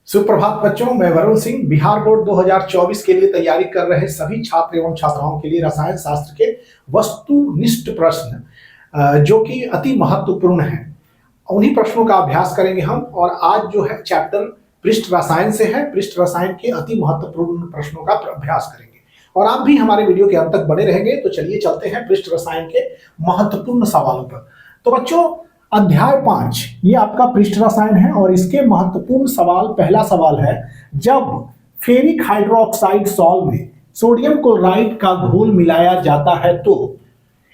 सुप्रभात बच्चों, मैं वरुण सिंह। बिहार बोर्ड 2024 के लिए तैयारी कर रहे सभी छात्र एवं छात्राओं के लिए रसायन शास्त्र के वस्तुनिष्ठ प्रश्न जो कि अति महत्वपूर्ण हैं, उन्हीं प्रश्नों का अभ्यास करेंगे हम। और आज जो है चैप्टर पृष्ठ रसायन से है। पृष्ठ रसायन के अति महत्वपूर्ण प्रश्नों का अभ्यास करेंगे और आप भी हमारे वीडियो के अंत तक बने रहेंगे। तो चलिए चलते हैं पृष्ठ रसायन के महत्वपूर्ण सवालों पर। तो बच्चों, अध्याय 5 ये आपका पृष्ठ रसायन है और इसके महत्वपूर्ण सवाल, पहला सवाल है, जब फेरिक हाइड्रोक्साइड सॉल्ट में सोडियम क्लोराइड का घोल मिलाया जाता है तो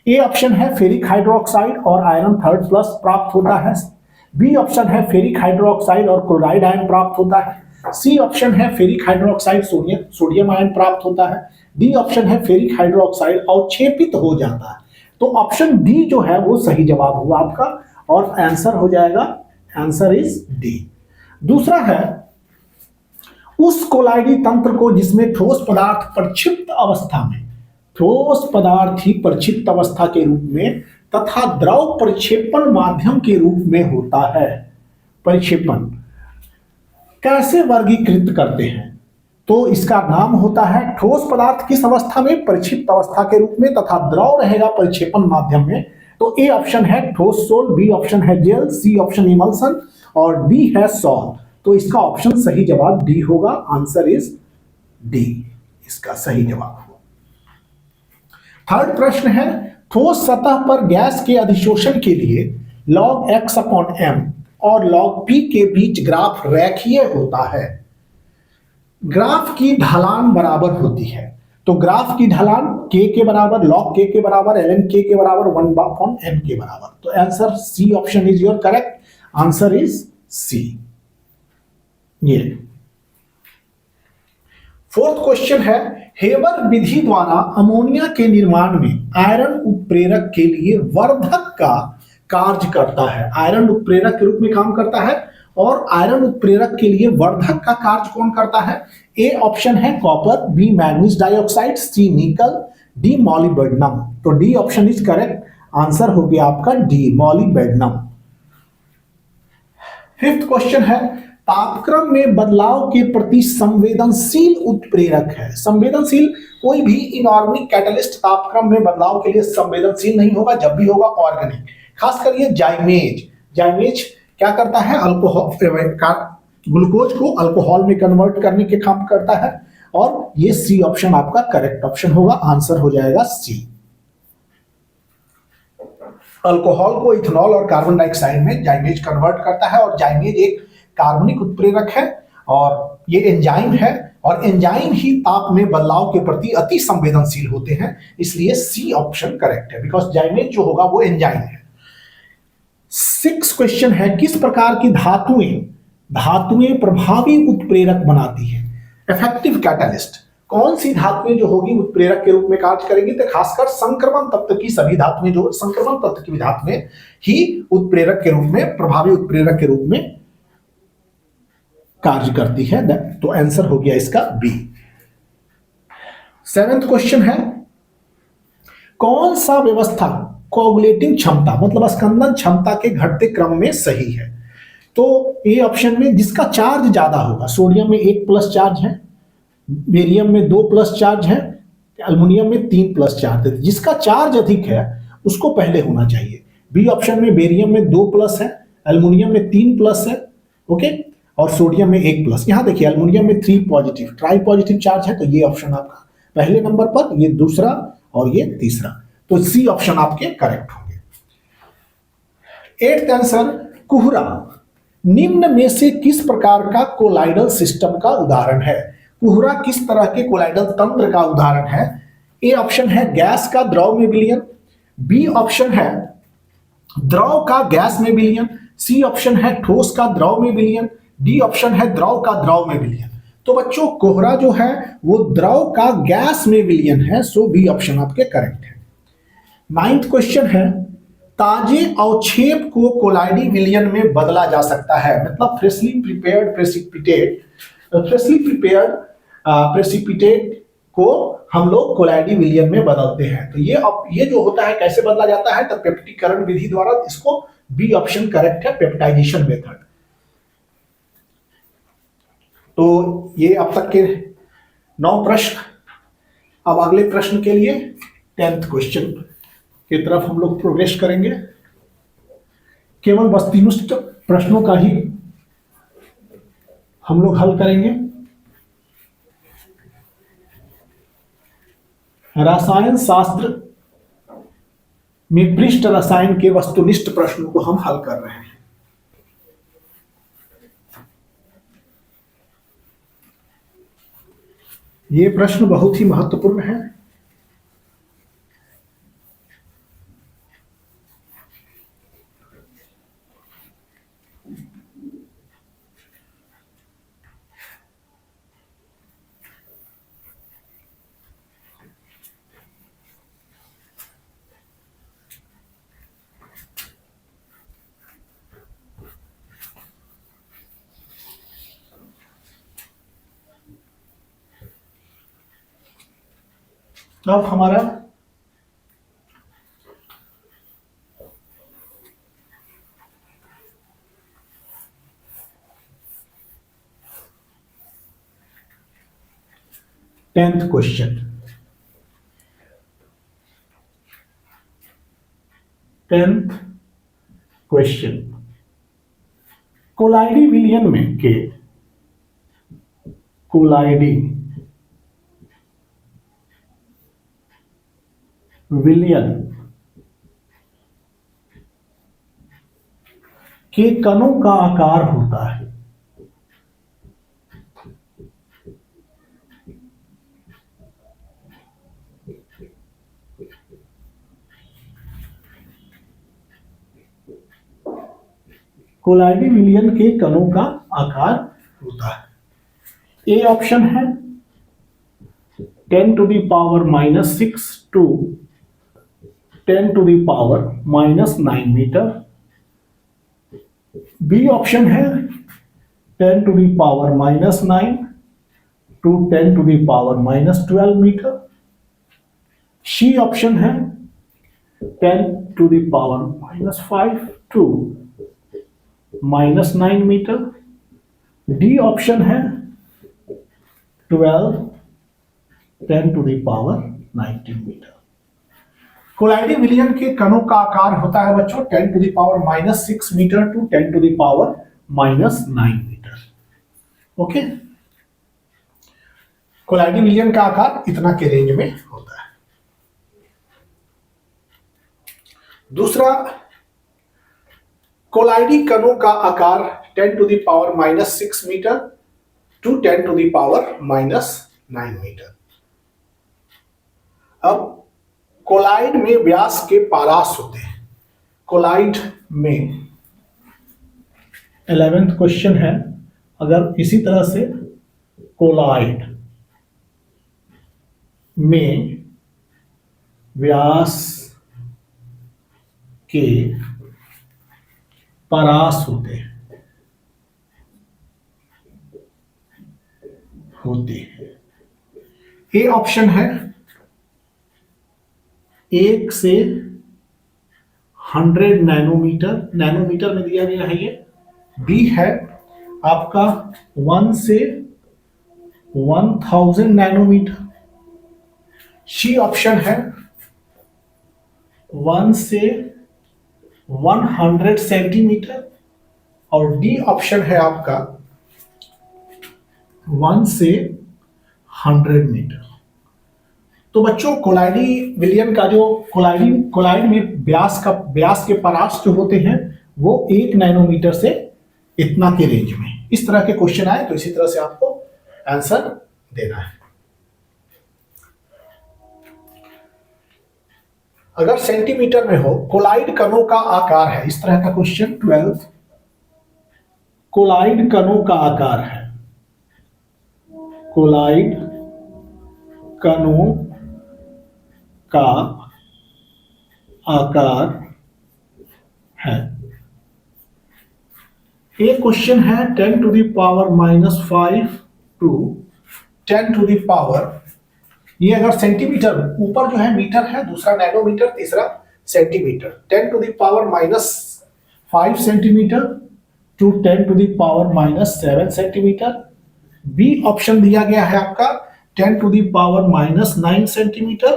ए ऑप्शन है फेरिक हाइड्रोक्साइड और आयरन थर्ड प्लस प्राप्त होता है, बी ऑप्शन है फेरिक हाइड्रोक्साइड और क्लोराइड आयन प्राप्त होता है, सी ऑप्शन है फेरिक हाइड्रोक्साइड सोडियम आयन प्राप्त होता है, डी ऑप्शन है फेरिक हाइड्रोक्साइड अवक्षेपित हो जाता है। तो ऑप्शन डी जो है वो सही जवाब हुआ आपका और आंसर हो जाएगा, आंसर इज डी। दूसरा है, उस कोलाइडी तंत्र को जिसमें ठोस पदार्थ प्रक्षिप्त अवस्था में, ठोस पदार्थ ही प्रक्षिप्त अवस्था के रूप में तथा द्रव परिक्षेपण माध्यम के रूप में होता है, परिक्षेपण कैसे वर्गीकृत करते हैं? तो इसका नाम होता है ठोस पदार्थ किस अवस्था में, परिक्षिप्त अवस्था के रूप में, तथा द्रव रहेगा परिक्षेपण माध्यम में। तो ए ऑप्शन है ठोस सोल, बी ऑप्शन है जेल, सी ऑप्शन इमल्सन और डी है सॉल्ट। तो इसका ऑप्शन सही जवाब डी होगा, आंसर इज डी, इसका सही जवाब होगा। थर्ड प्रश्न है, ठोस सतह पर गैस के अधिशोषण के लिए log x/m और log p के बीच ग्राफ रेखीय होता है। ग्राफ की ढलान बराबर होती है, तो ग्राफ की ढलान k के बराबर, log k के बराबर, ln k के बराबर 1/n के बराबर। तो answer C option is your correct, answer is C. ये फोर्थ क्वेश्चन है, हेबर विधि द्वारा अमोनिया के निर्माण में आयरन उत्प्रेरक के लिए वर्धक का कार्य करता है, आयरन उत्प्रेरक के रूप में काम करता है और आयरन उत्प्रेरक के लिए वर्धक का कार्य कौन करता है? ए ऑप्शन है कॉपर, बी मैग्नीज डाइऑक्साइड, सी निकल, डी मॉलिब्डेनम। तो D option is correct, answer हो गया आपका डी, मॉलिब्डेनम। फिफ्थ क्वेश्चन है, तापक्रम में बदलाव के प्रति संवेदनशील उत्प्रेरक है। संवेदनशील, कोई भी इनऑर्गेनिक कैटलिस्ट तापक्रम में बदलाव के लिए संवेदनशील नहीं होगा, जब भी होगा ऑर्गेनिक। खासकर ये जाइमेज, जाइमेज क्या करता है? अल्कोहल, ग्लूकोज को अल्कोहल में कन्वर्ट करने के काम करता है और ये सी ऑप्शन आपका करेक्ट ऑप्शन होगा, आंसर हो जाएगा सी। अल्कोहल को इथेनॉल और कार्बन डाइऑक्साइड में जाइमेज कन्वर्ट करता है और जाइमेज एक कार्बनिक उत्प्रेरक है और ये एंजाइम है और एंजाइम ही ताप में बदलाव के प्रति अति संवेदनशील होते हैं, इसलिए सी ऑप्शन करेक्ट है, बिकॉज जाइमेज जो होगा वो एंजाइम है। सिक्स क्वेश्चन है, किस प्रकार की धातुएं प्रभावी उत्प्रेरक बनाती है, इफेक्टिव कैटलिस्ट? कौन सी धातुएं जो होगी उत्प्रेरक के रूप में कार्य करेंगी? तो खासकर संक्रमण तत्व की सभी धातुएं, जो संक्रमण तत्व की धातुएं ही उत्प्रेरक के रूप में, प्रभावी उत्प्रेरक के रूप में कार्य करती है। तो आंसर हो गया इसका बी। सेवेंथ क्वेश्चन है, कौन सा व्यवस्था कोगुलेटिंग क्षमता मतलब स्कंदन क्षमता के घटते क्रम में सही है? तो ए ऑप्शन में जिसका चार्ज ज्यादा होगा, सोडियम में 1 प्लस चार्ज है, बेरियम में 2 प्लस चार्ज है, एल्युमिनियम में 3 प्लस चार्ज है, जिसका चार्ज अधिक है उसको पहले होना चाहिए। बी ऑप्शन में बेरियम में 2 प्लस है, एल्युमिनियम में 3 प्लस है, ओके, और सोडियम में 1 प्लस। यहां देखिए एल्युमिनियम में 3 पॉजिटिव, ट्राई पॉजिटिव चार्ज है, तो ये ऑप्शन आपका पहले नंबर पर, ये दूसरा और ये तीसरा, तो सी ऑप्शन आपके करेक्ट होंगे। एट्थ आंसर, कुहरा निम्न में से किस प्रकार का कोलाइडल सिस्टम का उदाहरण है? कुहरा किस तरह के कोलाइडल तंत्र का उदाहरण है? ए ऑप्शन है गैस का द्रव में विलयन, बी ऑप्शन है द्रव का गैस में विलयन, सी ऑप्शन है ठोस का द्रव में विलयन, डी ऑप्शन है द्रव का द्रव में विलयन। तो बच्चों कोहरा जो है वो द्रव का गैस में विलयन है, सो बी ऑप्शन आपके करेक्ट है। नाइन्थ क्वेश्चन है, ताजे अवक्षेप को कोलाइडी विलयन में बदला जा सकता है, मतलब फ्रेशली प्रिपेयर्ड प्रेसिपिटेट को हम लोग कोलाइडी विलयन में बदलते हैं। तो ये जो होता है कैसे बदला जाता है? तो पेप्टिकरण विधि द्वारा, इसको बी ऑप्शन करेक्ट है, पेप्टाइजेशन मेथड। तो ये अब तक के 9 प्रश्न। अब अगले प्रश्न के लिए 10th क्वेश्चन की तरफ हम लोग प्रोग्रेस करेंगे। केवल वस्तुनिष्ठ प्रश्नों का ही हम लोग हल करेंगे। रसायन शास्त्र में पृष्ठ रसायन के वस्तुनिष्ठ प्रश्नों को हम हल कर रहे हैं। ये प्रश्न बहुत ही महत्वपूर्ण है। अब हमारा टेंथ क्वेश्चन। कोलाइडी विलयन में कोलाइडी विलयन के कणों का आकार होता है। कोलाइडी विलयन के कणों का आकार होता है। ए ऑप्शन है 10 to the power -6 to 10 to the power -9 metre. B option है 10 to the power -9 to 10 to the power -12 metre. C option है 10 to the power -5 to -9 metre. D option है 12 10 to the power 19 मीटर। कोलाइडी विलयन के कणों का आकार होता है बच्चों 10 to the power -6 metre to 10 to the power -9 metre. Okay, कोलाइडी विलयन का आकार इतना के रेंज में होता है। दूसरा, कोलाइडी कणों का आकार 10 to the power -6 metre to 10 to the power -9 metre. अब कोलाइड में व्यास के पारास होते हैं। कोलाइड में 11th क्वेश्चन है, अगर इसी तरह से कोलाइड में व्यास के पारास होते हैं ए ऑप्शन है 1 से 100 नैनोमीटर में दिया गया है ये। बी है आपका 1 से 1000 नैनोमीटर। सी ऑप्शन है 1 से 100 सेंटीमीटर। और डी ऑप्शन है आपका 1 से 100 मीटर। तो बच्चों, कोलाइडी विलयन का जो कोलाइड में व्यास के परास जो होते हैं वो 1 नैनोमीटर से इतना के रेंज में। इस तरह के क्वेश्चन आए तो इसी तरह से आपको आंसर देना है। अगर सेंटीमीटर में हो, कोलाइड कणों का आकार है, इस तरह का क्वेश्चन 12, कोलाइड कणों का आकार है, कोलाइड कणों का आकार है। एक क्वेश्चन है 10 to the power -5 to 10 to the power, ये अगर सेंटीमीटर, ऊपर जो है मीटर है, दूसरा नैनोमीटर, तीसरा centimetre. 10 to the power -5 centimetre to 10 to the power -7 centimetre. B option दिया गया है आपका 10 to the power minus 9 centimetre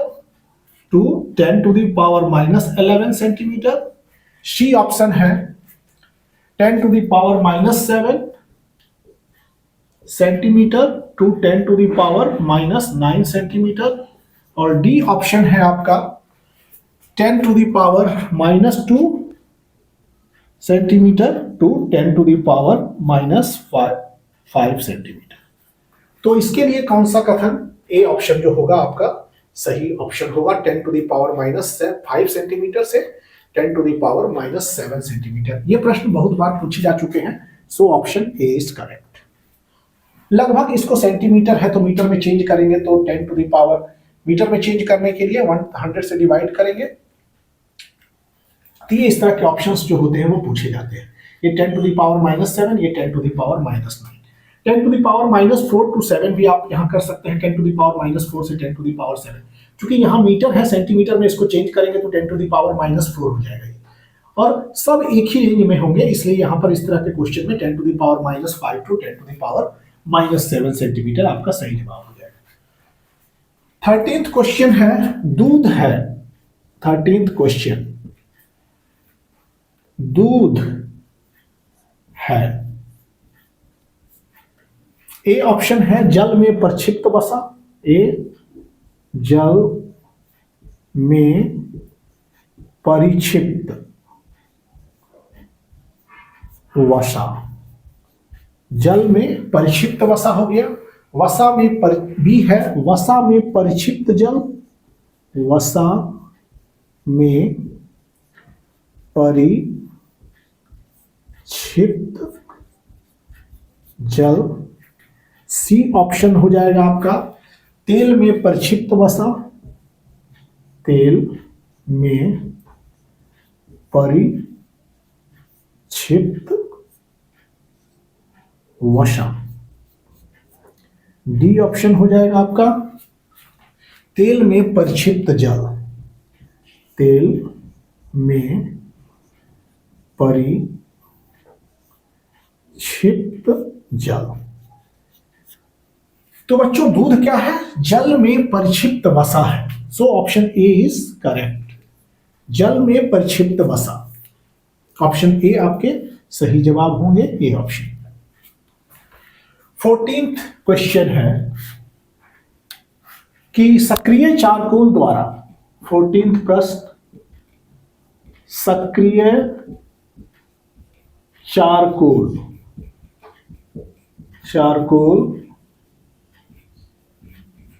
to 10 to the power minus 11 centimetre. C option है 10 to the power minus 7 centimetre to 10 to the power minus 9 centimetre. और D option है आपका 10 to the power minus 2 centimetre to 10 to the power minus 5 centimetre. तो इसके लिए कौन सा कथन, ए ऑप्शन जो होगा आपका सही ऑप्शन होगा, 10 to the power minus 5 centimetre से 10 to the power minus 7 centimetre. ये प्रश्न बहुत बार पूछे जा चुके हैं, so option A is correct. लगभग इसको सेंटीमीटर है तो मीटर में चेंज करेंगे तो 10 टू द पावर, मीटर में चेंज करने के लिए 100 से डिवाइड करेंगे। तो ये इस तरह के ऑप्शंस जो होते हैं वो पूछे जाते हैं। ये 10 टू द पावर माइनस 7, ये 10 to the power minus 9। 10 to the power minus 4 to 7 भी आप यहाँ कर सकते हैं, 10 टू द पावर माइनस 4 से 10 टू द पावर 7। क्योंकि यहाँ मीटर है, सेंटीमीटर में इसको चेंज करेंगे तो 10 टू द पावर माइनस 4 हो जाएगा और सब एक ही रेंज में होंगे, इसलिए यहाँ पर इस तरह के क्वेश्चन में 10 to the power minus 5 to 10 to the power minus 7 centimetre आपका सही जवाब हो जाएगा। 13th क्वेश्चन है दूध है। 13th क्वेश्चन दूध है। ए ऑप्शन है जल में प्रक्षिप्त वसा, ए जल में परिक्षिप्त वसा, जल में परिक्षिप्त वसा हो गया। वसा में बी है वसा में परिक्षिप्त जल, वसा में परिक्षिप्त जल। सी ऑप्शन हो जाएगा आपका तेल में परिक्षिप्त वसा, तेल में परिक्षिप्त वसा। डी ऑप्शन हो जाएगा आपका तेल में परिक्षिप्त जल, तेल में परिक्षिप्त जल। तो बच्चों दूध क्या है, जल में परिक्षिप्त वसा है, सो ऑप्शन ए इज करेक्ट। जल में परिक्षिप्त वसा, ऑप्शन ए आपके सही जवाब होंगे, ए ऑप्शन। 14th क्वेश्चन है कि सक्रिय चारकोल द्वारा, 14th प्रश्न, सक्रिय चारकोल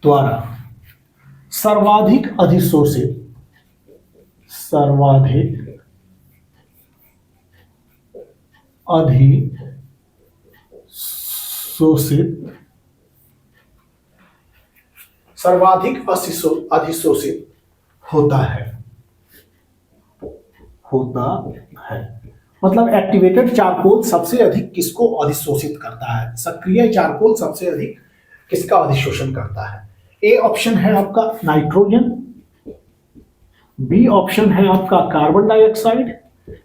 द्वारा सर्वाधिक अधिशोषित अधिशोषित होता है मतलब एक्टिवेटेड चारकोल सबसे अधिक किसको अधिशोषित करता है, सक्रिय चारकोल सबसे अधिक किसका अधिशोषण करता है। ए ऑप्शन है आपका नाइट्रोजन, बी ऑप्शन है आपका कार्बन डाइऑक्साइड,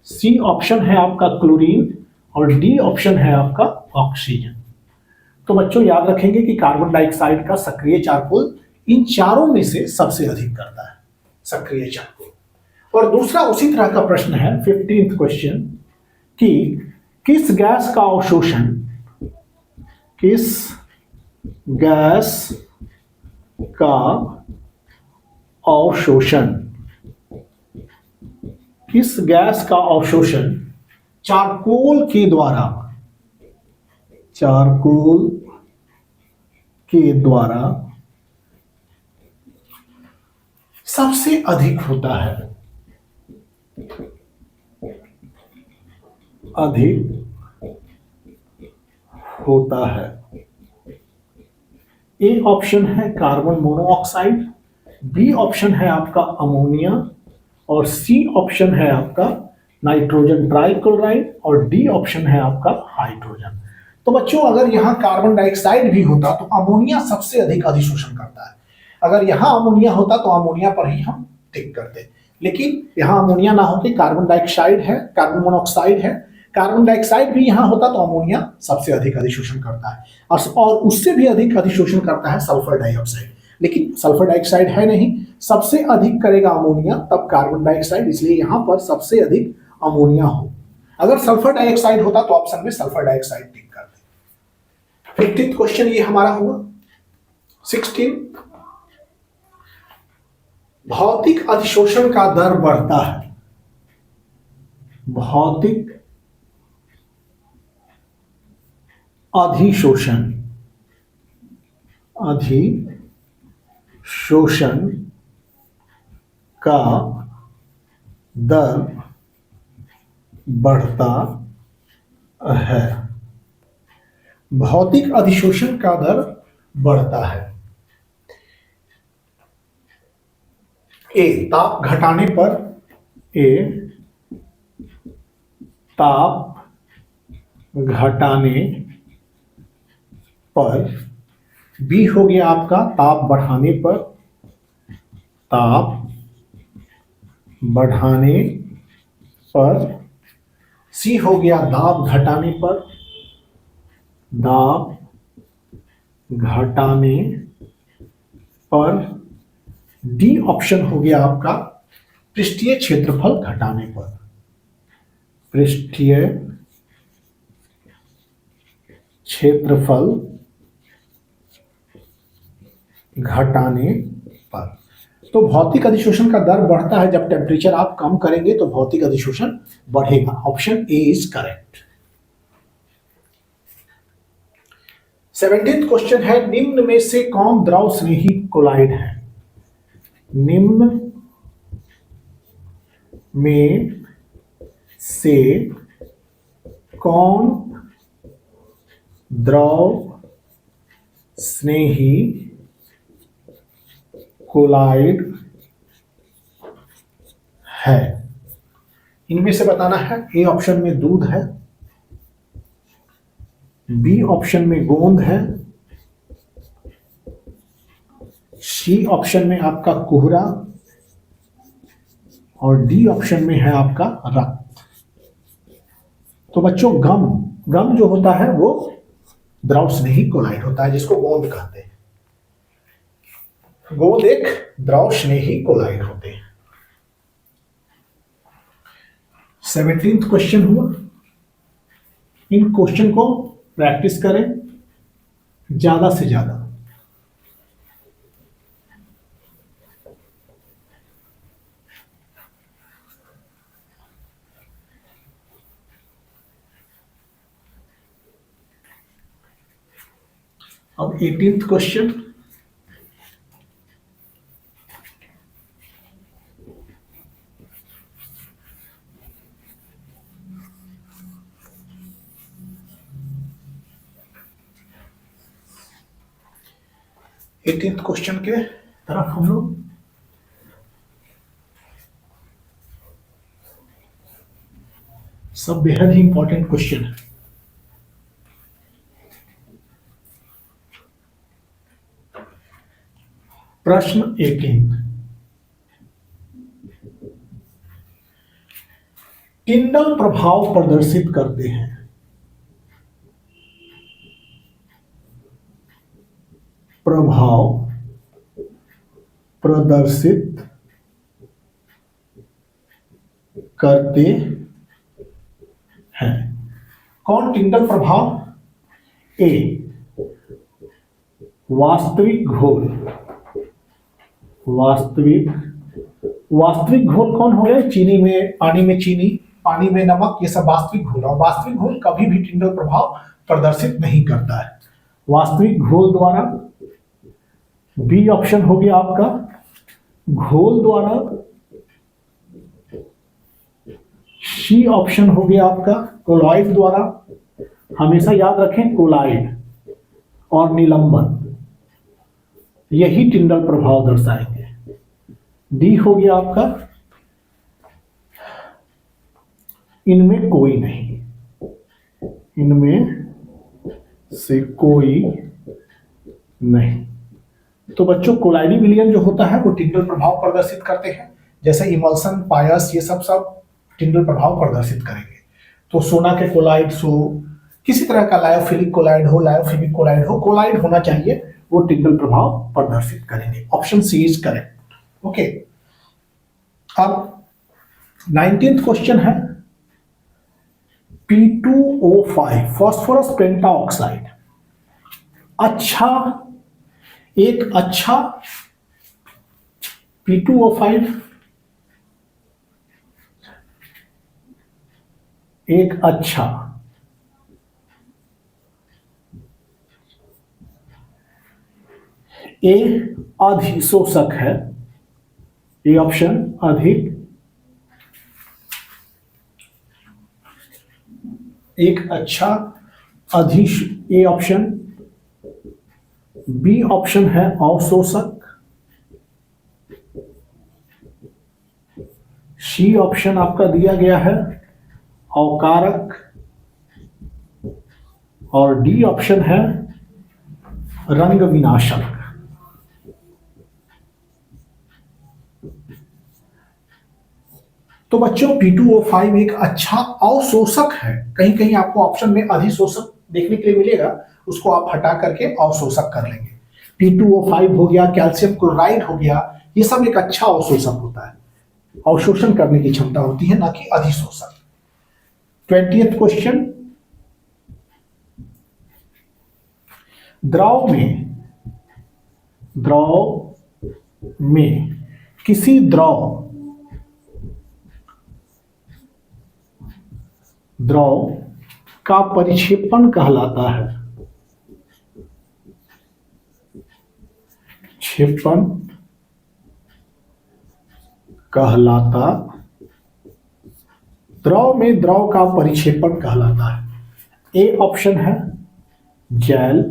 सी ऑप्शन है आपका क्लोरीन और डी ऑप्शन है आपका ऑक्सीजन। तो बच्चों याद रखेंगे कि कार्बन डाइऑक्साइड का सक्रिय चारकोल इन चारों में से सबसे अधिक करता है, सक्रिय चारकोल। और दूसरा उसी तरह का प्रश्न है 15th क्वेश्चन कि किस गैस का अवशोषण, किस गैस का अवशोषण, किस गैस का अवशोषण चारकोल के द्वारा सबसे अधिक होता है, ए ऑप्शन है कार्बन मोनोऑक्साइड, बी ऑप्शन है आपका अमोनिया और सी ऑप्शन है आपका नाइट्रोजन ट्राइक्लोराइड और डी ऑप्शन है आपका हाइड्रोजन। तो बच्चों अगर यहाँ कार्बन डाइऑक्साइड भी होता तो अमोनिया सबसे अधिक अधिशोषण करता है, अगर यहाँ अमोनिया होता तो अमोनिया पर ही हम टिक करते, लेकिन यहाँ अमोनिया ना होकर कार्बन डाइऑक्साइड है, कार्बन मोनोऑक्साइड है। कार्बन डाइऑक्साइड भी यहाँ होता तो अमोनिया सबसे अधिक अधिशोषण करता है, और उससे भी अधिक अधिशोषण करता है सल्फर डाइऑक्साइड। लेकिन सल्फर डाइऑक्साइड है नहीं, सबसे अधिक करेगा अमोनिया, तब कार्बन डाइऑक्साइड, इसलिए यहाँ पर सबसे अधिक अमोनिया हो। अगर सल्फर डाइऑक्साइड होता तो ऑप्शन में सल्फर डाइऑक्साइड टिक करते। 15th क्वेश्चन ये हमारा हुआ। 16, भौतिक अधिशोषण का दर बढ़ता है। भौतिक अधिशोषण का दर बढ़ता है। भौतिक अधिशोषण का दर बढ़ता है। ए, ताप घटाने पर, ताप घटाने पर। बी हो गया आपका ताप बढ़ाने पर, ताप बढ़ाने पर। सी हो गया दाब घटाने पर, दाब घटाने पर। डी ऑप्शन हो गया आपका पृष्ठीय क्षेत्रफल घटाने पर, पृष्ठीय क्षेत्रफल घटाने पर। तो भौतिक अधिशोषण का दर बढ़ता है, जब टेम्परेचर आप कम करेंगे तो भौतिक अधिशोषण बढ़ेगा। Option A is correct. 17th question है, निम्न में से कौन द्रव स्नेही कोलाइड है? निम्न में से कौन द्रव स्नेही कोलाइड है? इनमें से बताना है। ए ऑप्शन में दूध है, बी ऑप्शन में गोंद है, सी ऑप्शन में आपका कोहरा, और डी ऑप्शन में है आपका रक्त। तो बच्चों गम जो होता है वो द्रव स्नेही कोलाइड होता है, जिसको गोंद कहते हैं। गोंद एक द्रव स्नेही कोलाइड होते हैं। 17th क्वेश्चन हुआ। इन क्वेश्चन को प्रैक्टिस करें ज्यादा से ज्यादा। अब 18th क्वेश्चन। क्वेश्चन के तरफ हम लोग सब बेहद ही इंपॉर्टेंट क्वेश्चन है। प्रश्न 18, टिंडल प्रभाव प्रदर्शित करते हैं। प्रभाव प्रदर्शित करते हैं। कौन टिंडल प्रभाव? ए, वास्तविक घोल। वास्तविक घोल कौन हो गए? चीनी में, पानी में चीनी, पानी में नमक, ये सब वास्तविक घोल। और वास्तविक घोल कभी भी टिंडल प्रभाव प्रदर्शित नहीं करता है। वास्तविक घोल द्वारा, बी ऑप्शन हो गया आपका घोल द्वारा, सी ऑप्शन हो गया आपका कोलॉइड द्वारा। हमेशा याद रखें कोलॉइड और निलंबन, यही टिंडल प्रभाव दर्शाएंगे। डी हो गया आपका इनमें कोई नहीं, इनमें से कोई नहीं। तो बच्चों कोलाइडी विलयन जो होता है वो टिंडल प्रभाव प्रदर्शित करते हैं, जैसे इमल्सन, पायस, ये सब टिंडल प्रभाव प्रदर्शित करेंगे। तो सोना के कोलाइड्स हो, किसी तरह का लायोफिलिक कोलाइड हो, लायोफिलिक कोलाइड हो, कोलाइड होना चाहिए, वो टिंगल प्रभाव प्रदर्शित करेंगे। Option C is correct. Okay, अब 19th क्वेश्चन है P2O5 फॉस्फोरस पेंटाऑक्साइड अच्छा, एक अच्छा P2O5 एक अच्छा ए अधिशोषक है, ए ऑप्शन अधिक, एक अच्छा अधिश, ए ऑप्शन, बी ऑप्शन है अवशोषक, सी ऑप्शन आपका दिया गया है अवकारक, और डी ऑप्शन है रंग विनाशक। तो बच्चों P2O5 एक अच्छा अवशोषक है, कहीं कहीं आपको ऑप्शन में अधिशोषक देखने के लिए मिलेगा, उसको आप हटा करके अवशोषक कर लेंगे। P2O5 हो गया, कैल्शियम क्लोराइड हो गया, ये सब एक अच्छा अवशोषक होता है, अवशोषण करने की क्षमता होती है, ना कि अधिशोषक। 20th क्वेश्चन, द्रव में किसी द्रव का परिक्षेपण कहलाता है, क्षेपण कहलाता, द्रव में द्रव का परिक्षेपण कहलाता है। ए ऑप्शन है जेल,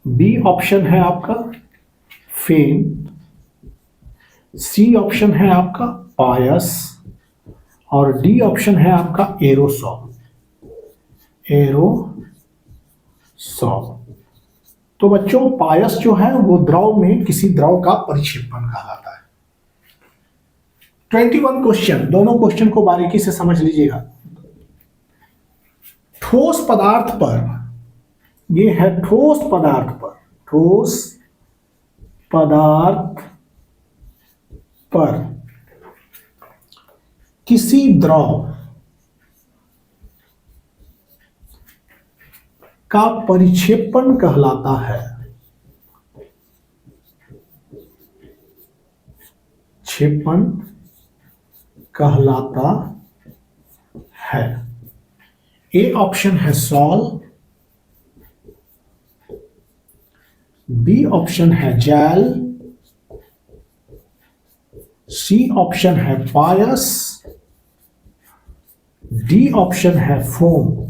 बी ऑप्शन है आपका फेन, सी ऑप्शन है आपका पायस, और डी ऑप्शन है आपका एरोसॉल। तो बच्चों पायस जो है वो द्रव में किसी द्रव का परिक्षेपण कहलाता है। 21 क्वेश्चन, दोनों क्वेश्चन को बारीकी से समझ लीजिएगा। ठोस पदार्थ पर, ये है ठोस पदार्थ पर, ठोस पदार्थ पर किसी द्रव का परिक्षेपण कहलाता है, क्षेपण कहलाता है। ए ऑप्शन है सॉल, बी ऑप्शन है जेल, सी ऑप्शन है पायस, डी ऑप्शन है फोम।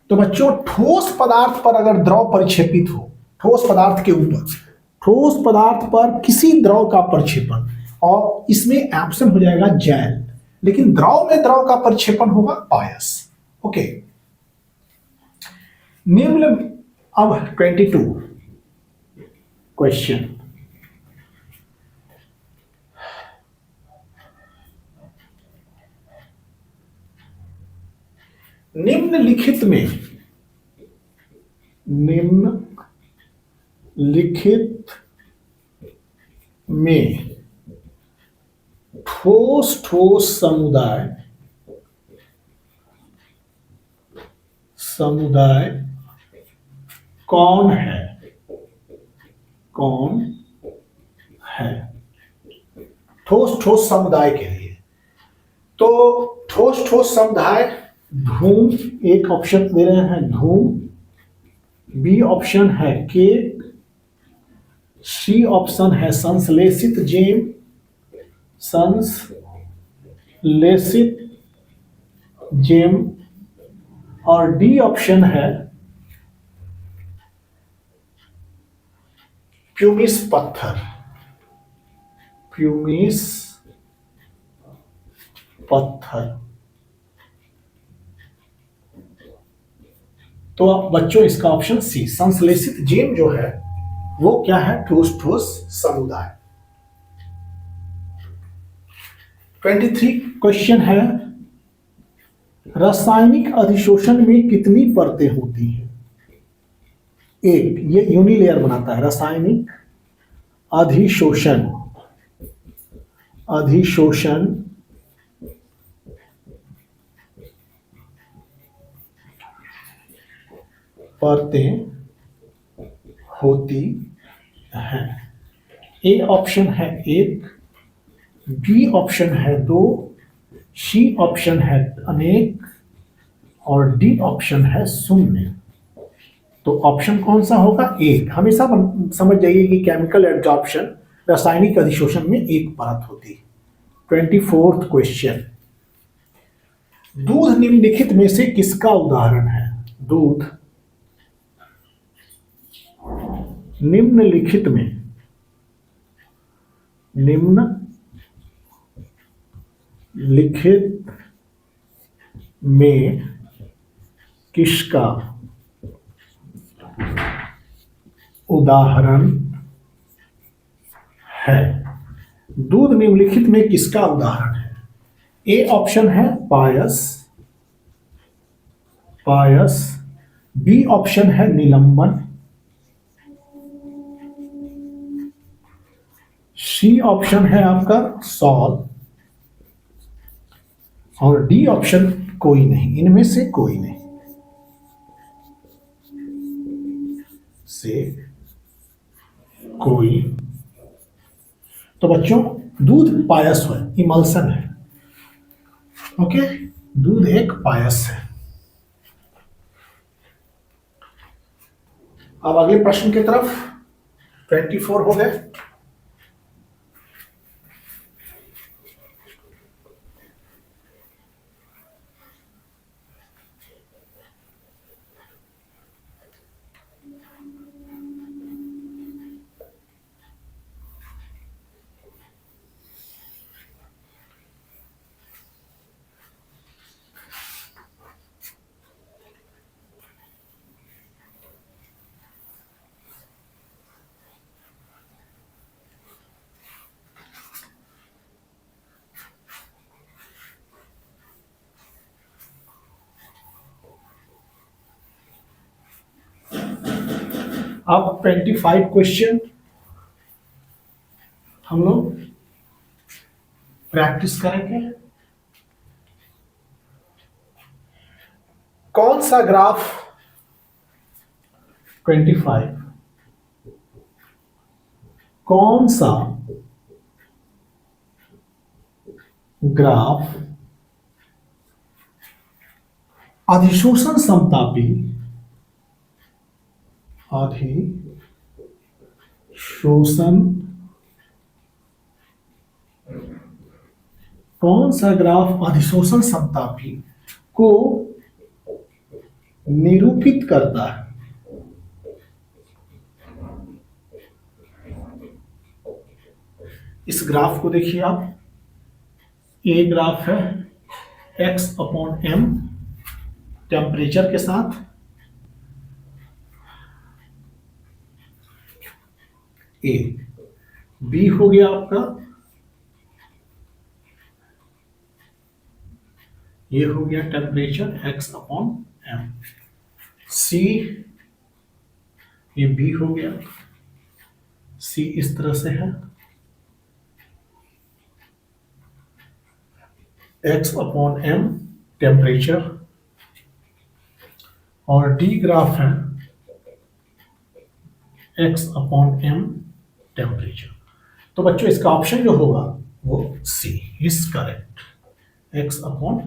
तो बच्चों ठोस पदार्थ पर अगर द्रव परिक्षेपित हो, ठोस पदार्थ के ऊपर, ठोस पदार्थ पर किसी द्रव का परिक्षेपण, और इसमें ऑप्शन हो जाएगा जेल, लेकिन द्रव में द्रव का परिक्षेपण होगा पायस। ओके, निम्न, अब 22 क्वेश्चन, निम्नलिखित में ठोस समुदाय कौन है? ठोस समुदाय के लिए, तो ठोस समुदाय धूम, एक ऑप्शन दे रहे हैं धूम, बी ऑप्शन है केक, सी ऑप्शन है संश्लेषित जेम, और डी ऑप्शन है प्यूमिस पत्थर। तो आप बच्चों इसका ऑप्शन सी, संश्लेषित जेम जो है वो क्या है? ठोस समुदाय। 23 क्वेश्चन है, रासायनिक अधिशोषण में कितनी परतें होती हैं? एक, ये यूनिलेयर बनाता है। रासायनिक अधिशोषण, अधिशोषण परतें होती हैं। ए ऑप्शन है 1, बी ऑप्शन है 2, सी ऑप्शन है अनेक और डी ऑप्शन है 0। तो ऑप्शन कौन सा होगा? 1। हमेशा समझ जाइए कि केमिकल एब्जॉर्प्शन, रासायनिक अधिशोषण में एक परत होती है। 24th क्वेश्चन, दूध निम्नलिखित में से किसका उदाहरण है? दूध निम्नलिखित में, निम्नलिखित में किसका उदाहरण है? दूध निम्नलिखित में किसका उदाहरण है? ए ऑप्शन है पायस, पायस, बी ऑप्शन है निलंबन, सी ऑप्शन है आपका सॉल और डी ऑप्शन कोई नहीं। इनमें से कोई नहीं, से कोई। तो बच्चों दूध पायस है, इमल्सन है। ओके, दूध एक पायस है। अब अगले प्रश्न की तरफ। 24 हो गए। अब 25 क्वेश्चन हम लोग प्रैक्टिस करेंगे। कौन सा ग्राफ 25, कौन सा ग्राफ अधिशोषण समतापी, अधिशोषण, कौन सा ग्राफ अधिशोषण समतापी को निरूपित करता है? इस ग्राफ को देखिए आप। ए ग्राफ है x/m टेम्परेचर के साथ, ए। बी हो गया आपका, ये हो गया टेम्परेचर x/m। सी, ये बी हो गया, सी इस तरह से है, x/m टेम्परेचर। और डी ग्राफ है x/m टेम्परेचर। तो बच्चों इसका ऑप्शन जो होगा वो सी इज करेक्ट, x/m।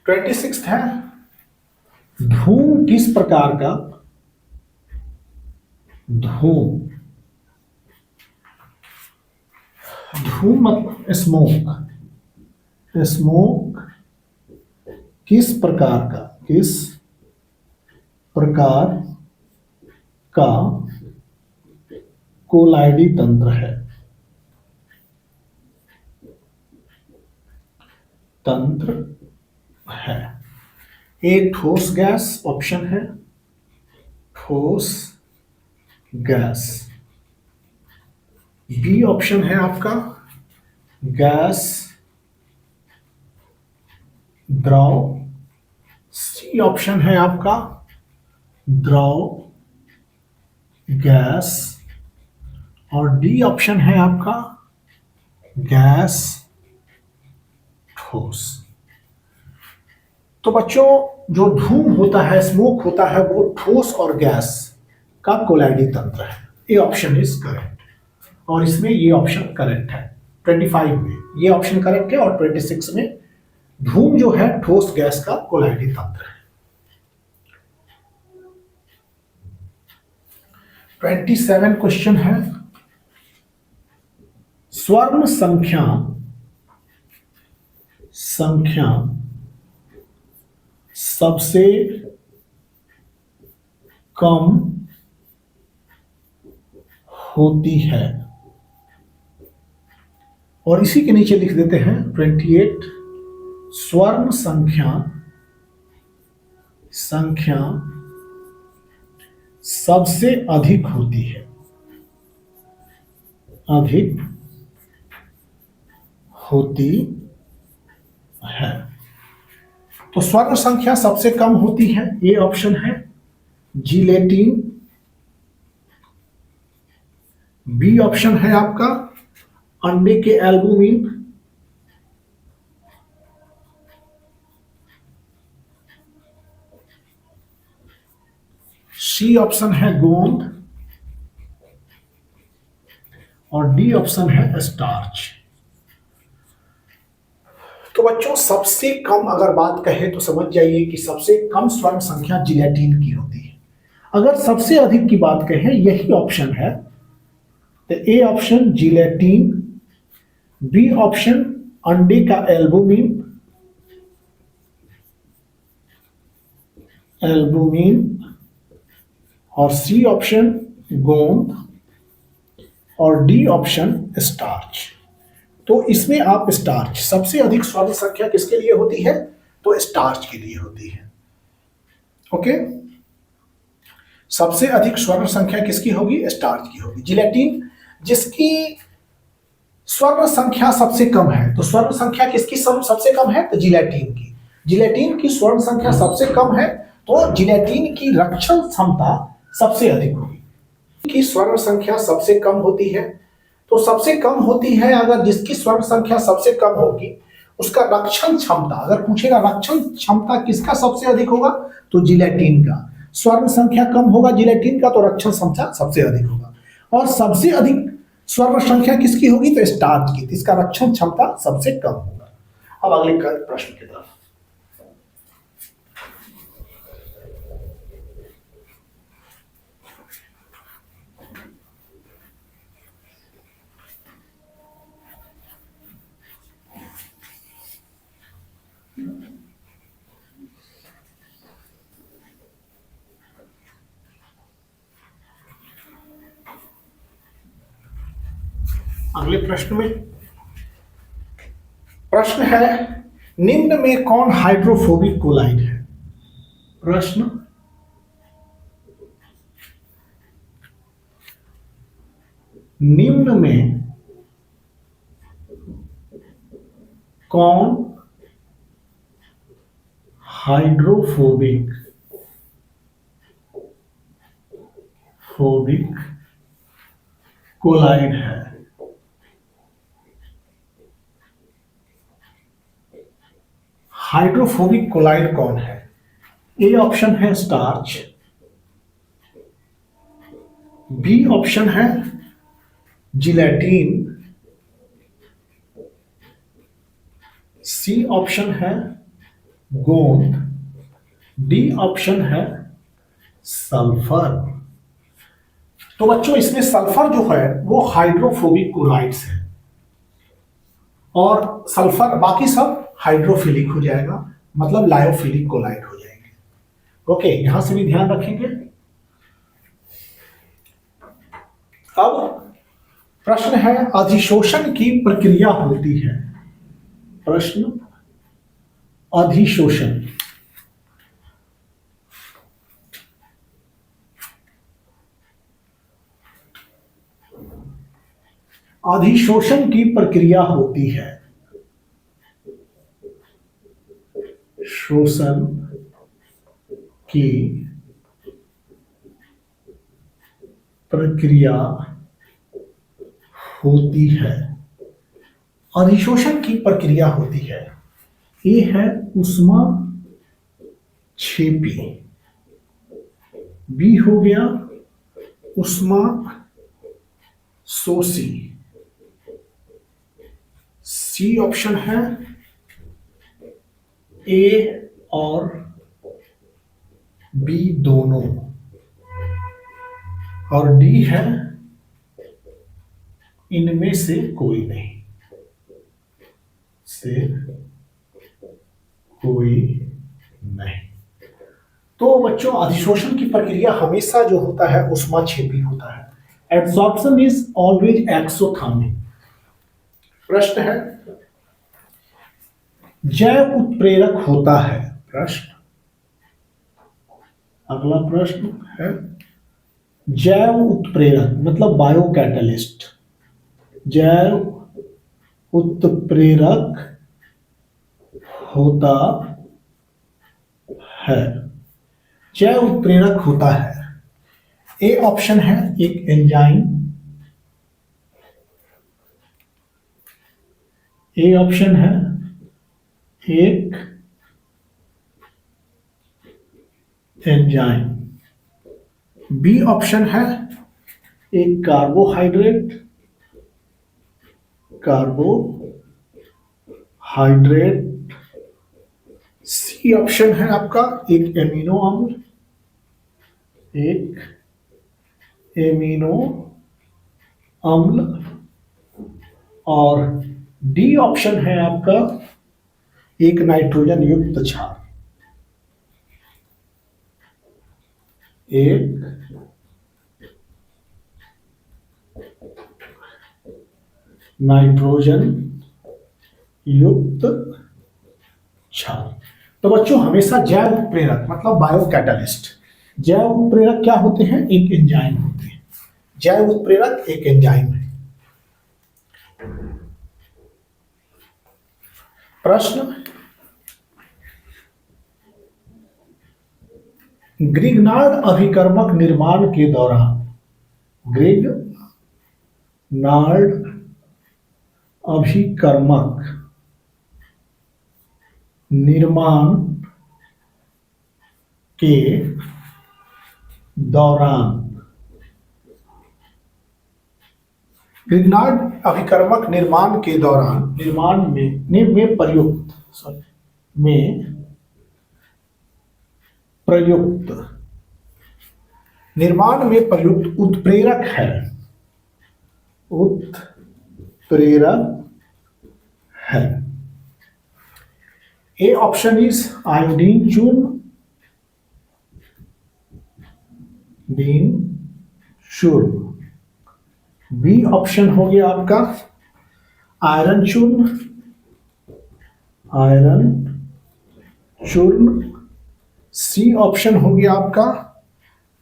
26 है, धूम किस प्रकार का, धूम, धूम मतलब स्मोक, स्मोक किस प्रकार का, किस प्रकार का कोलाइडी तंत्र है, तंत्र है। ए ठोस गैस ऑप्शन है, ठोस गैस। बी ऑप्शन है आपका गैस द्रव। सी ऑप्शन है आपका द्रव गैस। और डी ऑप्शन है आपका गैस ठोस। तो बच्चों, जो धूम होता है, स्मोक होता है, वो ठोस और गैस का कोलाइडी तंत्र है। ए ऑप्शन इज करेक्ट, और इसमें ये ऑप्शन करेक्ट है। 25 में ये ऑप्शन करेक्ट है, और 26 में धूम जो है ठोस गैस का कोलाइडी तंत्र है। 27 क्वेश्चन है, स्वर्ण संख्या सबसे कम होती है, और इसी के नीचे लिख देते हैं 28 स्वर्ण संख्या सबसे अधिक होती है, अधिक होती है। तो स्वर्ण संख्या सबसे कम होती है, ये ऑप्शन है जिलेटिन। बी ऑप्शन है आपका अंडे के एल्बुमिन। सी ऑप्शन है गोंद, और डी ऑप्शन है स्टार्च। तो बच्चों, सबसे कम अगर बात कहें तो समझ जाइए कि सबसे कम स्वर्ण संख्या जिलेटिन की होती है। अगर सबसे अधिक की बात कहें, यही ऑप्शन है, तो A option gelatin, B option अंडे का एल्बुमिन और सी ऑप्शन गोंद, और डी ऑप्शन स्टार्च। तो इसमें आप स्टार्च, सबसे अधिक स्वर्ण संख्या किसके लिए होती है? तो स्टार्च के लिए होती है। ओके, सबसे अधिक स्वर्ण संख्या किसकी होगी? स्टार्च की होगी। जिलेटिन जिसकी स्वर्ण संख्या सबसे कम है, तो स्वर्ण संख्या किसकी सबसे कम है? तो जिलेटिन की। जिलेटिन की स्वर्ण संख्या सबसे कम है, तो जिलेटिन की रक्षण क्षमता सबसे अधिक होगी। की स्वर्ण संख्या सबसे कम होती है, तो सबसे कम होती है अगर जिसकी स्वर्ण संख्या सबसे कम होगी, उसका रक्षण क्षमता, अगर पूछेगा रक्षण क्षमता किसका सबसे अधिक होगा, तो जिलेटिन का। स्वर्ण संख्या कम होगा जिलेटिन का, तो रक्षण क्षमता सबसे अधिक होगा। और सबसे अधिक स्वर्ण संख्या किसकी होगी? तो स्टार्च की, इसका रक्षण क्षमता सबसे कम होगा। अब अगले प्रश्न की तरफ। अगले प्रश्न में प्रश्न है, निम्न में कौन हाइड्रोफोबिक कोलाइड है? प्रश्न, निम्न में कौन हाइड्रोफोबिक कोलाइड है? हाइड्रोफोबिक कोलाइड कौन है? ए ऑप्शन है स्टार्च, बी ऑप्शन है जिलेटिन, सी ऑप्शन है गोंद, डी ऑप्शन है सल्फर। तो बच्चों, इसमें सल्फर जो है वो हाइड्रोफोबिक कोलाइड्स है, और सल्फर बाकी सब हाइड्रोफिलिक हो जाएगा, मतलब लायोफिलिक कोलाइड हो जाएंगे। ओके, यहां से भी ध्यान रखेंगे। अब प्रश्न है, अधिशोषण की प्रक्रिया होती है। प्रश्न, अधिशोषण अधिशोषण की प्रक्रिया होती है। शोषण की प्रक्रिया होती है। अधिशोषण की प्रक्रिया होती है। ये है उष्मा छेपी। बी हो गया उष्मा शोषी। सी ऑप्शन है ए और बी दोनों, और डी है इनमें से कोई नहीं, से कोई नहीं। तो बच्चों अधिशोषण की प्रक्रिया हमेशा जो होता है उष्माक्षेपी होता है। Absorption is always exothermic. प्रश्न है जैव उत्प्रेरक होता है। प्रश्न, अगला प्रश्न है जैव उत्प्रेरक मतलब बायो कैटलिस्ट। जैव उत्प्रेरक होता है। जैव उत्प्रेरक होता है। ए ऑप्शन है एक एंजाइम। ए ऑप्शन है एक एंजाइम। बी ऑप्शन है एक कार्बोहाइड्रेट। कार्बोहाइड्रेट। सी ऑप्शन है आपका एक एमिनो अम्ल। एक एमिनो अम्ल। और डी ऑप्शन है आपका एक नाइट्रोजन युक्त क्षार। एक नाइट्रोजन युक्त क्षार। तो बच्चों हमेशा जैव उत्प्रेरक मतलब बायो कैटलिस्ट, जैव उत्प्रेरक क्या होते हैं? एक एंजाइम होते हैं। जैव उत्प्रेरक एक एंजाइम है। प्रश्न, ग्रिग्नार्ड अभिकर्मक निर्माण के दौरान, ग्रिग्नार्ड अभिकर्मक निर्माण के दौरान, ग्रिग्नार्ड अभिकर्मक निर्माण के दौरान निर्माण में प्रयुक्त निर्माण में प्रयुक्त उत्प्रेरक है। उत्प्रेरक है। ए ऑप्शन इज आयोडीन चूर्ण। बी ऑप्शन हो गया आपका आयरन चूर्ण। सी ऑप्शन हो गया आपका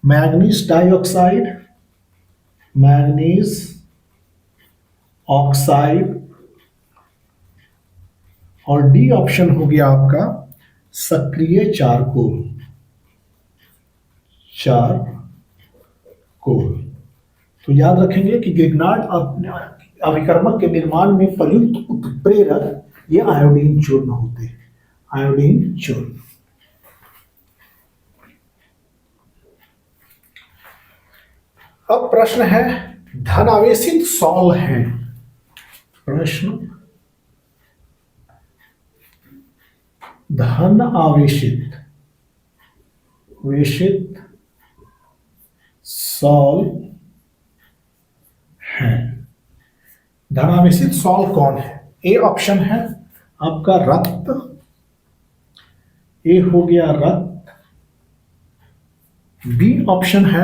मैग्नीज डाइऑक्साइड। और डी ऑप्शन हो गया आपका सक्रिय चारकोल। तो याद रखेंगे कि ग्रिग्नार्ड अभिकर्मक के निर्माण में प्रयुक्त उत्प्रेरक ये आयोडीन चूर्ण होते हैं। आयोडीन चूर्ण। अब प्रश्न है धनावेशित सॉल है। प्रश्न, धन आवेशित सॉल है। धनावेशित सॉल कौन है? ए ऑप्शन है आपका रक्त। ए हो गया रक्त। बी ऑप्शन है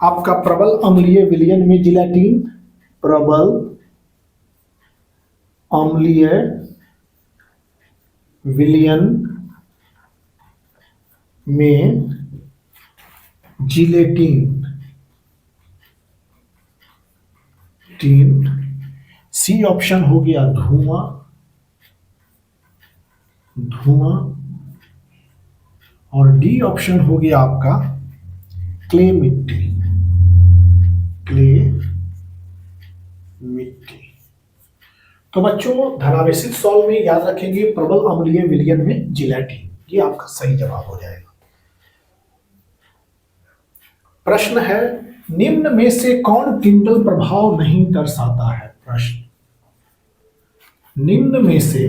आपका प्रबल अम्लीय विलयन में जिलेटिन। प्रबल अम्लीय विलयन में जिलेटिन। टीन, सी ऑप्शन हो गया धुआं, धुआं, और डी ऑप्शन हो गया आपका क्ले मिट्टी, क्ले मिट्टी। तो बच्चों धनावेशित सॉल्व में याद रखेंगे प्रबल अम्लीय विलयन में जिलेटिन, ये आपका सही जवाब हो जाएगा। प्रश्न है निम्न में से कौन टिंडल प्रभाव नहीं दर्शाता है? प्रश्न, निम्न में से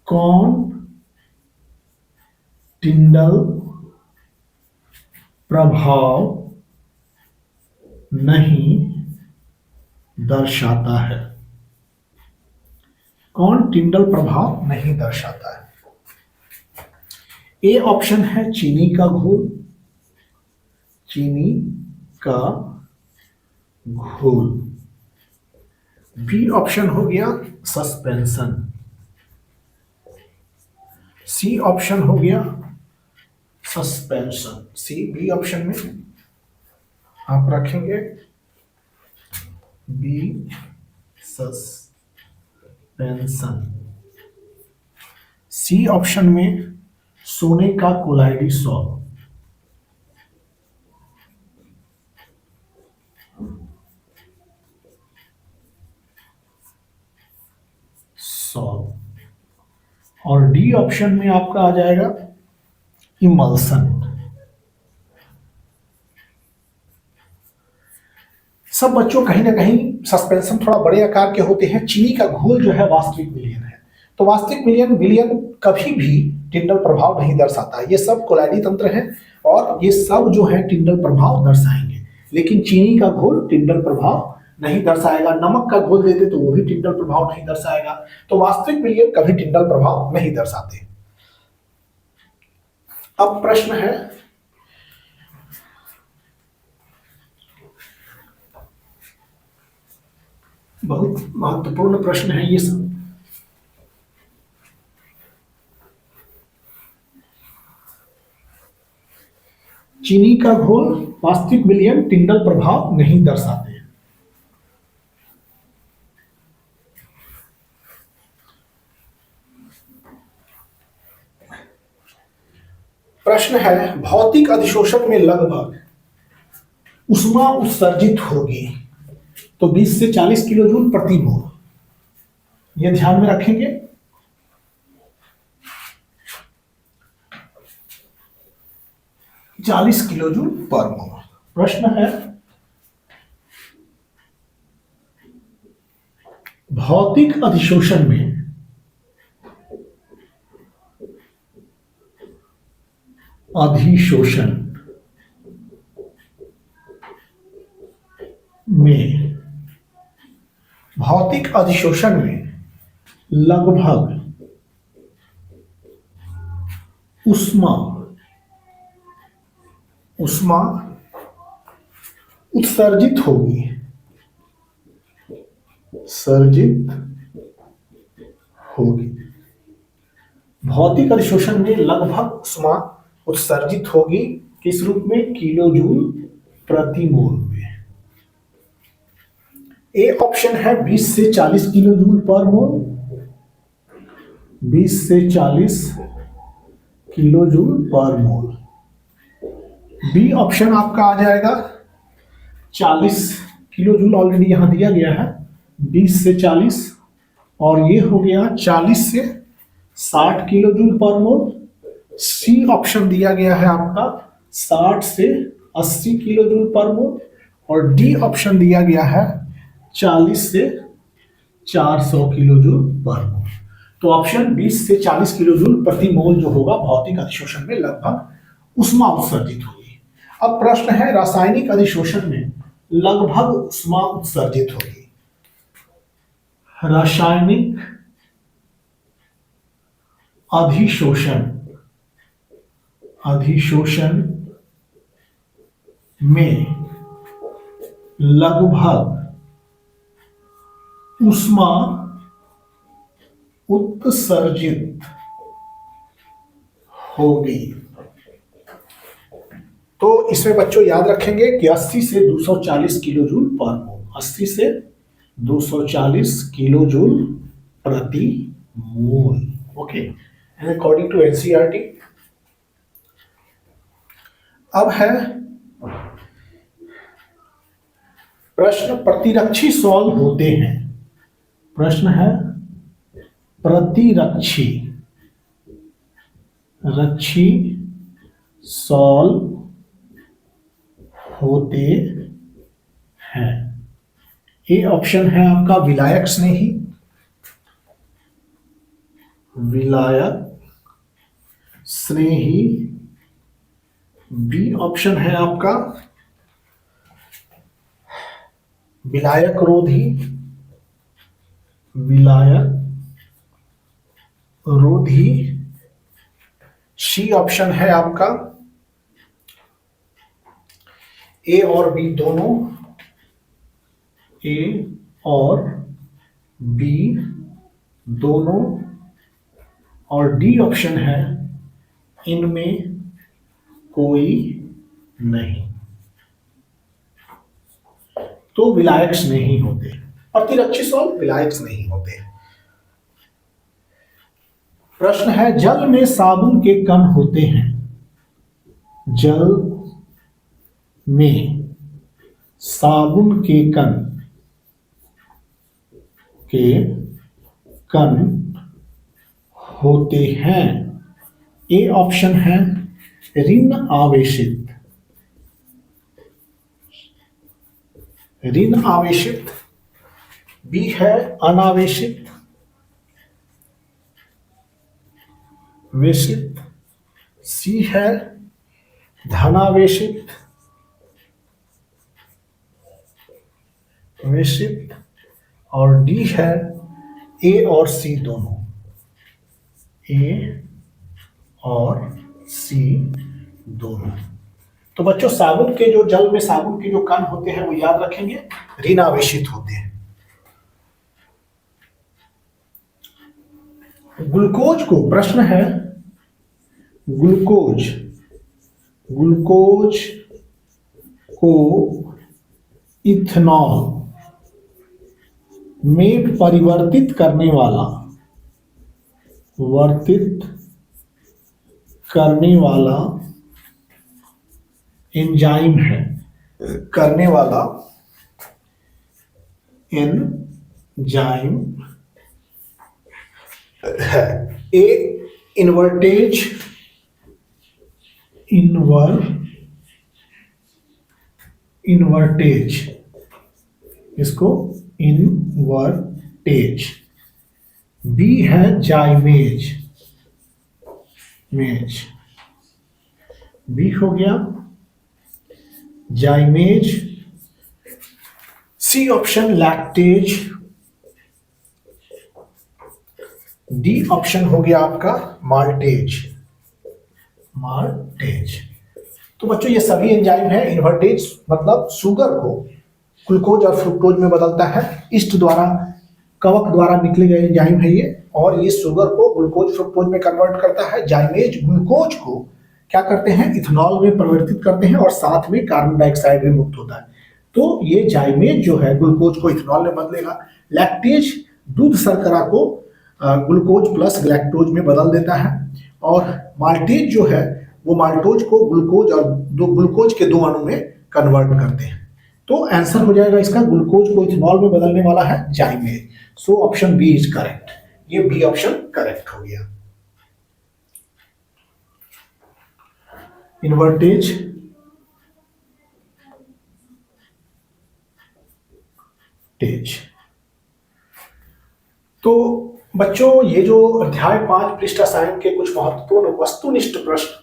कौन टिंडल प्रभाव नहीं दर्शाता है? कौन टिंडल प्रभाव नहीं दर्शाता है? ए ऑप्शन है चीनी का घोल, चीनी का घोल। बी ऑप्शन हो गया सस्पेंशन, सी ऑप्शन हो गया सस्पेंशन। सी, बी ऑप्शन में आप रखेंगे बी सस्पेंशन। सी ऑप्शन में सोने का कोलाइडोसॉल, और डी ऑप्शन में आपका आ जाएगा इमल्सन। सब बच्चों कहीं ना कहीं सस्पेंशन थोड़ा बड़े आकार के होते हैं। चीनी का घोल जो है वास्तविक विलयन है, तो वास्तविक विलयन कभी भी टिंडल प्रभाव नहीं दर्शाता है। ये सब कोलाइडी तंत्र है और ये सब जो है टिंडल प्रभाव दर्शाएंगे, लेकिन चीनी का घोल टिंडल प्रभाव नहीं दर्शाएगा। नमक का घोल देते तो वो भी टिंडल प्रभाव नहीं दर्शाएगा। तो वास्तविक विलयन कभी टिंडल प्रभाव नहीं दर्शाते। अब प्रश्न है बहुत महत्वपूर्ण प्रश्न है ये सब। चीनी का घोल वास्तविक विलयन टिंडल प्रभाव नहीं दर्शाते। प्रश्न है भौतिक अधिशोषण में लगभग उष्मा उत्सर्जित होगी तो 20 से 40 किलो जूल प्रति मोल। यह ध्यान में रखेंगे। चालीस किलो जूल पर मोल। प्रश्न है भौतिक अधिशोषण में भौतिक अधिशोषण में लगभग उष्मा उत्सर्जित होगी, भौतिक अधिशोषण में लगभग उष्मा उत्सर्जित होगी किस रूप में? किलो जूल प्रति मोल में। ए ऑप्शन है 20 से 40 किलो जूल पर मोल, 20 से 40 किलो जूल पर मोल। बी ऑप्शन आपका आ जाएगा 40 किलो जूल, ऑलरेडी यहां दिया गया है 20 से 40, और ये हो गया 40 से 60 किलो जूल पर मोल। सी ऑप्शन दिया गया है आपका 60 से 80 किलो जूल पर मोल, और डी ऑप्शन दिया गया है 40 से 400 किलो जूल पर मोल। तो ऑप्शन 20 से 40 किलो जूल प्रति मोल जो होगा भौतिक अधिशोषण में लगभग उष्मा उत्सर्जित होगी। अब प्रश्न है रासायनिक अधिशोषण में लगभग उष्मा उत्सर्जित होगी। रासायनिक अधिशोषण में लगभग उष्मा उत्सर्जित होगी। तो इसमें बच्चों याद रखेंगे कि 80 से 240 किलो जूल पर मोल, 80 से 240 किलो जूल प्रति मोल। Okay, according to NCERT. अब है प्रश्न प्रतिरक्षी सॉल्व होते हैं। प्रश्न है प्रतिरक्षी सॉल्व होते हैं। ए ऑप्शन है आपका विलायक स्नेही, बी ऑप्शन है आपका विलायक रोधी, सी ऑप्शन है आपका ए और बी दोनों, और डी ऑप्शन है इनमें कोई नहीं। तो विलायक नहीं होते, प्रतिरक्षी सॉल्व विलायक नहीं होते। प्रश्न है जल में साबुन के कण होते हैं। जल में साबुन के कण होते हैं। ए ऑप्शन है ऋण आवेशित, बी है अनावेशित, सी है धनावेशित, और डी है ए और सी दोनों, तो बच्चों साबुन के जो जल में साबुन के जो कण होते हैं वो याद रखेंगे ऋणावेशित होते हैं। ग्लूकोज को, प्रश्न है ग्लूकोज को इथेनॉल में परिवर्तित करने वाला एंजाइम है, ए इन्वर्टेज, इसको इनवर्टेज, बी है जाइमेज, बी हो गया zymase, C option lactase, D option हो गया आपका माल्टेज। तो बच्चों ये सभी एंजाइम है। इन्वर्टेज मतलब शुगर को ग्लूकोज और फ्रुक्टोज में बदलता है, ईस्ट द्वारा कवक द्वारा निकले गए एंजाइम है ये, और ये शुगर को ग्लूकोज फ्रुक्टोज में कन्वर्ट करता है। जाइमेज ग्लूकोज को क्या करते हैं, इथेनॉल में परिवर्तित करते हैं और साथ में कार्बन डाइऑक्साइड भी मुक्त होता है। तो ये जाइमेज जो है ग्लूकोज को इथेनॉल में बदलेगा। लैक्टेज दूध शर्करा को ग्लूकोज प्लस गैलेक्टोज में बदल देता है, और माल्टेज जो है वो माल्टोज को ग्लूकोज और ग्लूकोज के 2 अणु में कन्वर्ट करते हैं। तो आंसर हो जाएगा इसका ग्लूकोज को इथेनॉल में बदलने वाला है zymase. So option B is correct, ये बी ऑप्शन करेक्ट हो गया। इन्वर्टेज तो बच्चों ये जो अध्याय 5 पृष्ठ रसायन के कुछ महत्वपूर्ण वस्तुनिष्ठ प्रश्न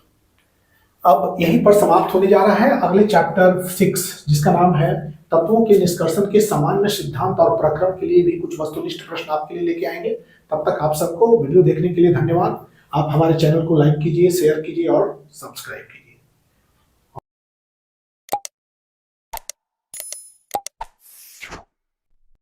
अब यहीं पर समाप्त होने जा रहा है। अगले चैप्टर 6 जिसका नाम है तत्वों के निष्कर्षण के सामान्य सिद्धांत और प्रक्रम के लिए भी कुछ वस्तुनिष्ठ प्रश्न आपके लिए लेके आएंगे। तब तक आप सबको वीडियो देखने के लिए धन्यवाद। आप हमारे चैनल को लाइक कीजिए, शेयर कीजिए और सब्सक्राइब कीजिए।